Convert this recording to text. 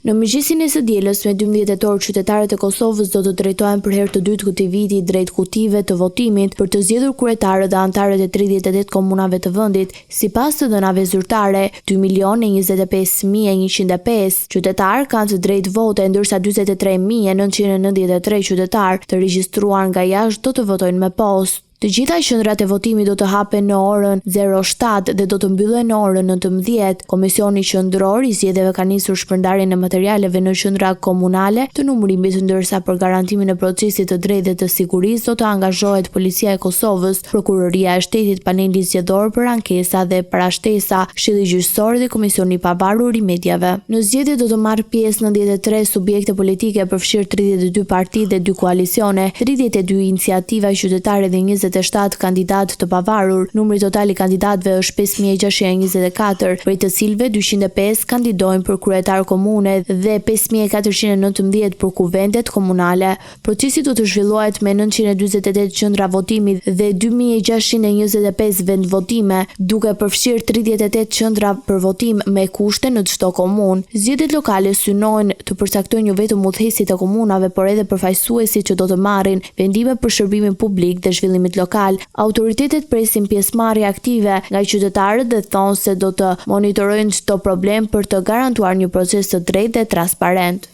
Në mëngjesin e së dielës me 12 tetor, qytetarët e Kosovës do të drejtohen për herë të dytë këtij viti drejt kutive të votimit për të zgjedhur kryetarët dhe anëtarët e 38 komunave të vendit. Sipas të dhënave zyrtare, 2.025.105 qytetar kanë të drejtë vote, ndërsa 43.993 qytetar të regjistruar nga jashtë do të votojnë me postë. Të gjitha qendrat e votimit do të hapen në orën 07 dhe do të mbyllen në orën 19. Komisioni qendror i zgjedhjeve ka nisur shpërndarjen e materialeve në qendra komunale të numërimit, ndërsa për garantimin e procesit të drejtë dhe të sigurisë do të angazhohet Policia e Kosovës, Prokuroria e Shtetit, paneli zgjedhor për ankesa dhe parashtesa, Këshilli Gjyqësor dhe Komisioni i Pavarur i Mediave. Në zgjedhje do të marrë pjesë 93 subjekte politike, përfshirë 32 parti dhe 2 koalicione, 32 iniciativa qytetare dhe 27 kandidatë të pavarur. Numri total i kandidatëve është 5624, prej të cilëve 205 kandidojnë për kryetar komune dhe 5419 për kuvendet komunale. Procesi do të zhvillohet me 948 qendra votimi dhe 2625 vendvotime, duke përfshirë 38 qendra për votim me kushte në çdo komunë. Zgjedhjet lokale synojnë të përcaktojnë jo vetëm udhëheqësit e komunave, por edhe përfaqësuesit që do të marrin vendime për shërbimin publik dhe zhvillimin lokal. Autoritetet presin pjesëmarrje aktive nga qytetarët dhe thonë se do të monitorojnë çdo problem për të garantuar një proces të drejtë dhe transparent.